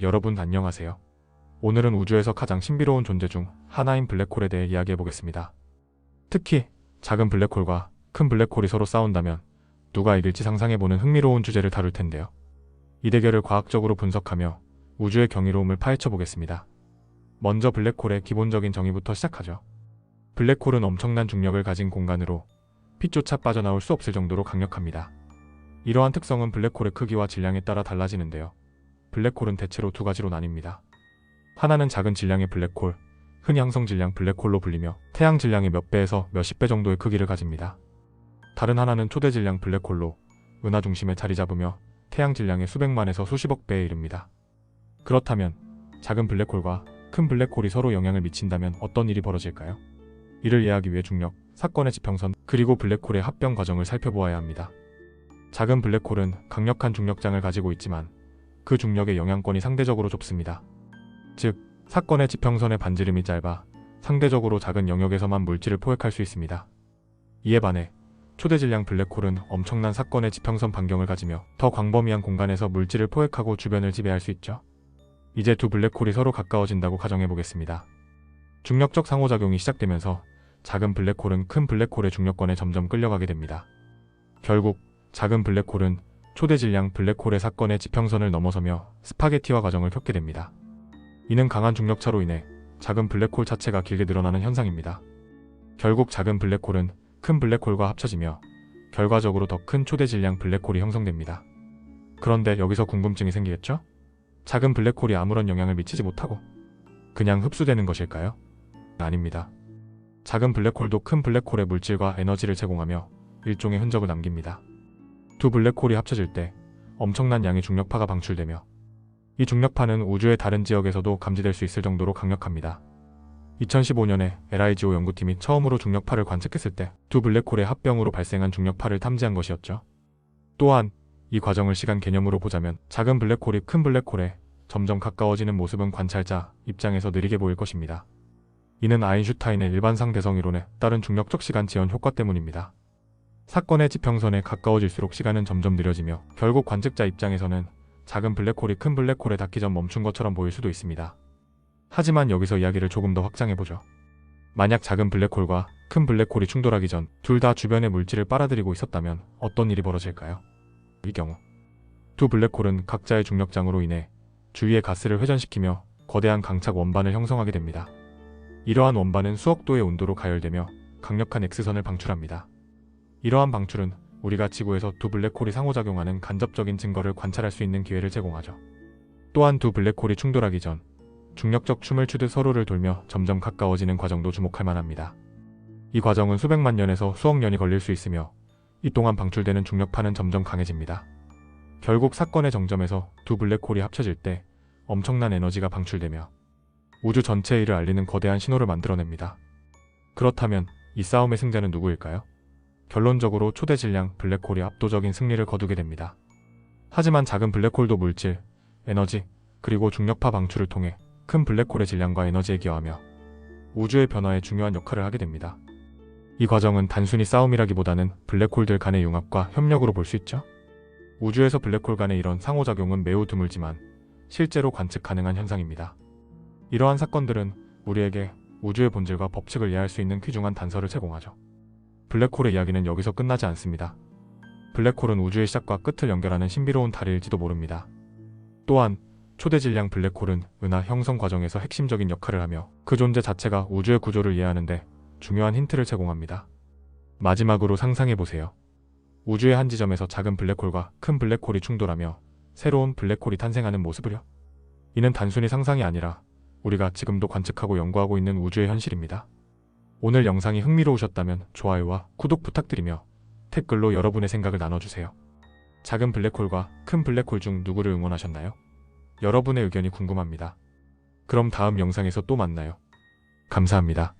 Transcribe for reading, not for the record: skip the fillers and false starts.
여러분 안녕하세요. 오늘은 우주에서 가장 신비로운 존재 중 하나인 블랙홀에 대해 이야기해보겠습니다. 특히 작은 블랙홀과 큰 블랙홀이 서로 싸운다면 누가 이길지 상상해보는 흥미로운 주제를 다룰 텐데요. 이 대결을 과학적으로 분석하며 우주의 경이로움을 파헤쳐보겠습니다. 먼저 블랙홀의 기본적인 정의부터 시작하죠. 블랙홀은 엄청난 중력을 가진 공간으로 빛조차 빠져나올 수 없을 정도로 강력합니다. 이러한 특성은 블랙홀의 크기와 질량에 따라 달라지는데요. 블랙홀은 대체로 두 가지로 나뉩니다. 하나는 작은 질량의 블랙홀, 흔히 항성 질량 블랙홀로 불리며 태양 질량의 몇 배에서 몇십 배 정도의 크기를 가집니다. 다른 하나는 초대 질량 블랙홀로 은하 중심에 자리 잡으며 태양 질량의 수백만에서 수십억 배에 이릅니다. 그렇다면 작은 블랙홀과 큰 블랙홀이 서로 영향을 미친다면 어떤 일이 벌어질까요? 이를 이해하기 위해 중력, 사건의 지평선, 그리고 블랙홀의 합병 과정을 살펴보아야 합니다. 작은 블랙홀은 강력한 중력장을 가지고 있지만 그 중력의 영향권이 상대적으로 좁습니다. 즉, 사건의 지평선의 반지름이 짧아 상대적으로 작은 영역에서만 물질을 포획할 수 있습니다. 이에 반해 초대 질량 블랙홀은 엄청난 사건의 지평선 반경을 가지며 더 광범위한 공간에서 물질을 포획하고 주변을 지배할 수 있죠. 이제 두 블랙홀이 서로 가까워진다고 가정해보겠습니다. 중력적 상호작용이 시작되면서 작은 블랙홀은 큰 블랙홀의 중력권에 점점 끌려가게 됩니다. 결국 작은 블랙홀은 초대 질량 블랙홀의 사건의 지평선을 넘어서며 스파게티화 과정을 겪게 됩니다. 이는 강한 중력차로 인해 작은 블랙홀 자체가 길게 늘어나는 현상입니다. 결국 작은 블랙홀은 큰 블랙홀과 합쳐지며 결과적으로 더 큰 초대 질량 블랙홀이 형성됩니다. 그런데 여기서 궁금증이 생기겠죠? 작은 블랙홀이 아무런 영향을 미치지 못하고 그냥 흡수되는 것일까요? 아닙니다. 작은 블랙홀도 큰 블랙홀의 물질과 에너지를 제공하며 일종의 흔적을 남깁니다. 두 블랙홀이 합쳐질 때 엄청난 양의 중력파가 방출되며 이 중력파는 우주의 다른 지역에서도 감지될 수 있을 정도로 강력합니다. 2015년에 LIGO 연구팀이 처음으로 중력파를 관측했을 때 두 블랙홀의 합병으로 발생한 중력파를 탐지한 것이었죠. 또한 이 과정을 시간 개념으로 보자면 작은 블랙홀이 큰 블랙홀에 점점 가까워지는 모습은 관찰자 입장에서 느리게 보일 것입니다. 이는 아인슈타인의 일반상 대성이론에 따른 중력적 시간 지연 효과 때문입니다. 사건의 지평선에 가까워질수록 시간은 점점 느려지며 결국 관측자 입장에서는 작은 블랙홀이 큰 블랙홀에 닿기 전 멈춘 것처럼 보일 수도 있습니다. 하지만 여기서 이야기를 조금 더 확장해보죠. 만약 작은 블랙홀과 큰 블랙홀이 충돌하기 전 둘 다 주변의 물질을 빨아들이고 있었다면 어떤 일이 벌어질까요? 이 경우 두 블랙홀은 각자의 중력장으로 인해 주위의 가스를 회전시키며 거대한 강착 원반을 형성하게 됩니다. 이러한 원반은 수억 도의 온도로 가열되며 강력한 X선을 방출합니다. 이러한 방출은 우리가 지구에서 두 블랙홀이 상호작용하는 간접적인 증거를 관찰할 수 있는 기회를 제공하죠. 또한 두 블랙홀이 충돌하기 전 중력적 춤을 추듯 서로를 돌며 점점 가까워지는 과정도 주목할 만합니다. 이 과정은 수백만 년에서 수억 년이 걸릴 수 있으며 이 동안 방출되는 중력파는 점점 강해집니다. 결국 사건의 정점에서 두 블랙홀이 합쳐질 때 엄청난 에너지가 방출되며 우주 전체의 일을 알리는 거대한 신호를 만들어냅니다. 그렇다면 이 싸움의 승자는 누구일까요? 결론적으로 초대 질량 블랙홀이 압도적인 승리를 거두게 됩니다. 하지만 작은 블랙홀도 물질, 에너지, 그리고 중력파 방출을 통해 큰 블랙홀의 질량과 에너지에 기여하며 우주의 변화에 중요한 역할을 하게 됩니다. 이 과정은 단순히 싸움이라기보다는 블랙홀들 간의 융합과 협력으로 볼 수 있죠. 우주에서 블랙홀 간의 이런 상호작용은 매우 드물지만 실제로 관측 가능한 현상입니다. 이러한 사건들은 우리에게 우주의 본질과 법칙을 이해할 수 있는 귀중한 단서를 제공하죠. 블랙홀의 이야기는 여기서 끝나지 않습니다. 블랙홀은 우주의 시작과 끝을 연결하는 신비로운 다리일지도 모릅니다. 또한 초대 질량 블랙홀은 은하 형성 과정에서 핵심적인 역할을 하며 그 존재 자체가 우주의 구조를 이해하는 데 중요한 힌트를 제공합니다. 마지막으로 상상해보세요. 우주의 한 지점에서 작은 블랙홀과 큰 블랙홀이 충돌하며 새로운 블랙홀이 탄생하는 모습을요. 이는 단순히 상상이 아니라 우리가 지금도 관측하고 연구하고 있는 우주의 현실입니다. 오늘 영상이 흥미로우셨다면 좋아요와 구독 부탁드리며 댓글로 여러분의 생각을 나눠주세요. 작은 블랙홀과 큰 블랙홀 중 누구를 응원하셨나요? 여러분의 의견이 궁금합니다. 그럼 다음 영상에서 또 만나요. 감사합니다.